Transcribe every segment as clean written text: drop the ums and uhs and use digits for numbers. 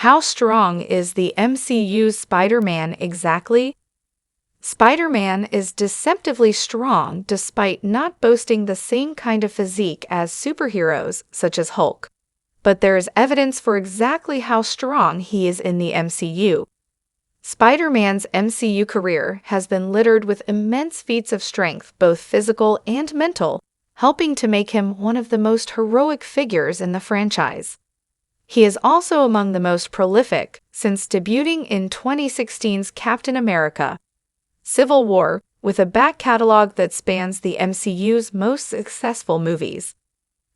How strong is the MCU's Spider-Man exactly? Spider-Man is deceptively strong despite not boasting the same kind of physique as superheroes such as Hulk. But there is evidence for exactly how strong he is in the MCU. Spider-Man's MCU career has been littered with immense feats of strength, both physical and mental, helping to make him one of the most heroic figures in the franchise. He is also among the most prolific, since debuting in 2016's Captain America: Civil War, with a back catalog that spans the MCU's most successful movies.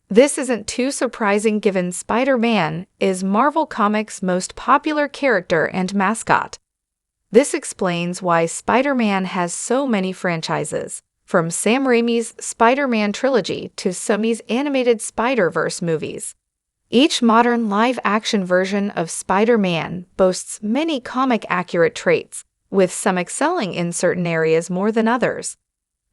This isn't too surprising given Spider-Man is Marvel Comics' most popular character and mascot. This explains why Spider-Man has so many franchises, from Sam Raimi's Spider-Man trilogy to Sony's animated Spider-Verse movies. Each modern live-action version of Spider-Man boasts many comic-accurate traits, with some excelling in certain areas more than others.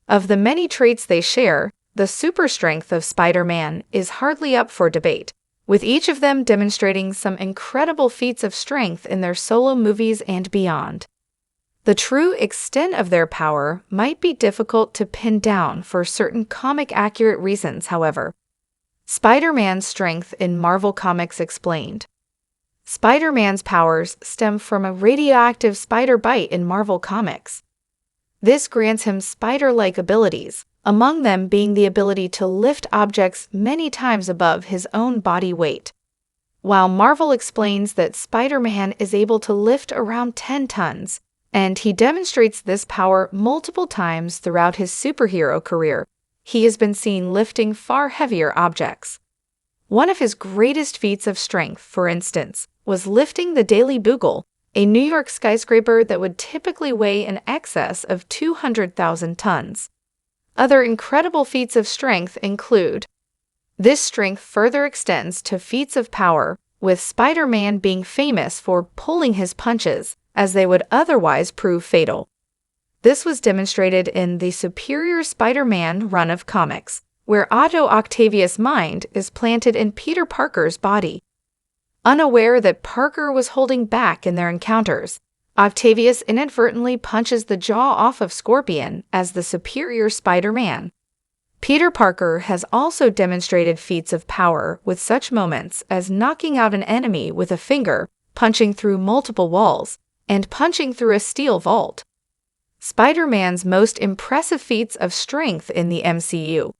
Of the many traits they share, the super strength of Spider-Man is hardly up for debate, with each of them demonstrating some incredible feats of strength in their solo movies and beyond. The true extent of their power might be difficult to pin down for certain comic-accurate reasons, however. Spider-Man's strength in Marvel Comics explained. Spider-Man's powers stem from a radioactive spider bite in Marvel Comics. This grants him spider-like abilities, among them being the ability to lift objects many times above his own body weight. While Marvel explains that Spider-Man is able to lift around 10 tons, and he demonstrates this power multiple times throughout his superhero career, he has been seen lifting far heavier objects. One of his greatest feats of strength, for instance, was lifting the Daily Bugle, a New York skyscraper that would typically weigh in excess of 200,000 tons. Other incredible feats of strength include: this strength further extends to feats of power, with Spider-Man being famous for pulling his punches, as they would otherwise prove fatal. This was demonstrated in the Superior Spider-Man run of comics, where Otto Octavius' mind is planted in Peter Parker's body. Unaware that Parker was holding back in their encounters, Octavius inadvertently punches the jaw off of Scorpion as the Superior Spider-Man. Peter Parker has also demonstrated feats of power with such moments as knocking out an enemy with a finger, punching through multiple walls, and punching through a steel vault. Spider-Man's most impressive feats of strength in the MCU.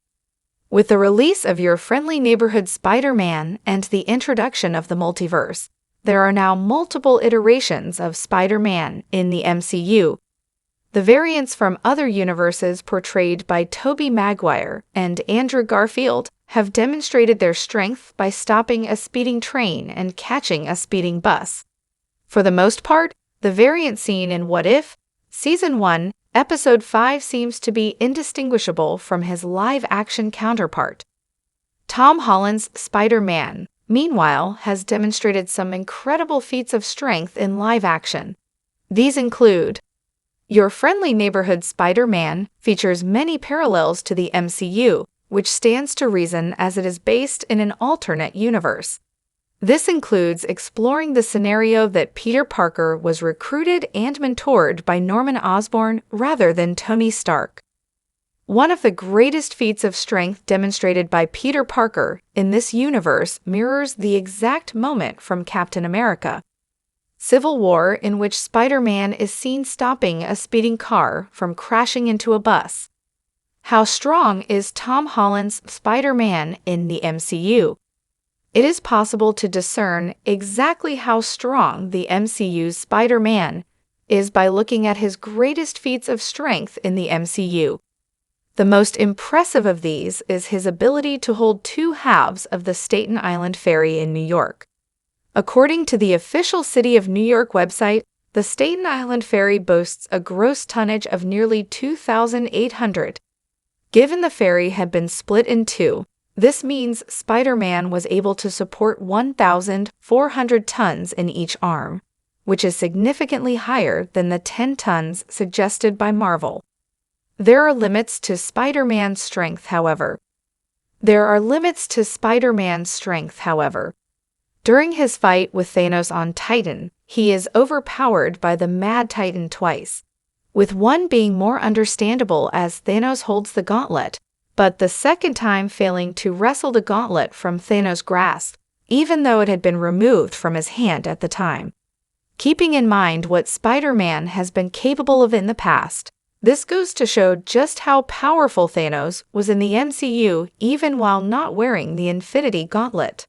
With the release of Your Friendly Neighborhood Spider-Man and the introduction of the Multiverse, there are now multiple iterations of Spider-Man in the MCU. The variants from other universes portrayed by Tobey Maguire and Andrew Garfield have demonstrated their strength by stopping a speeding train and catching a speeding bus. For the most part, the variant seen in What If? Season 1, Episode 5 seems to be indistinguishable from his live-action counterpart. Tom Holland's Spider-Man, meanwhile, has demonstrated some incredible feats of strength in live action. These include: Your Friendly Neighborhood Spider-Man features many parallels to the MCU, which stands to reason as it is based in an alternate universe. This includes exploring the scenario that Peter Parker was recruited and mentored by Norman Osborn rather than Tony Stark. One of the greatest feats of strength demonstrated by Peter Parker in this universe mirrors the exact moment from Captain America: Civil War, in which Spider-Man is seen stopping a speeding car from crashing into a bus. How strong is Tom Holland's Spider-Man in the MCU? It is possible to discern exactly how strong the MCU's Spider-Man is by looking at his greatest feats of strength in the MCU. The most impressive of these is his ability to hold 2 halves of the Staten Island Ferry in New York. According to the official City of New York website, the Staten Island Ferry boasts a gross tonnage of nearly 2,800. Given the ferry had been split in 2, this means Spider-Man was able to support 1,400 tons in each arm, which is significantly higher than the 10 tons suggested by Marvel. There are limits to Spider-Man's strength, however. During his fight with Thanos on Titan, he is overpowered by the Mad Titan twice, with one being more understandable as Thanos holds the gauntlet, but the second time failing to wrestle the gauntlet from Thanos' grasp, even though it had been removed from his hand at the time. Keeping in mind what Spider-Man has been capable of in the past, this goes to show just how powerful Thanos was in the MCU even while not wearing the Infinity Gauntlet.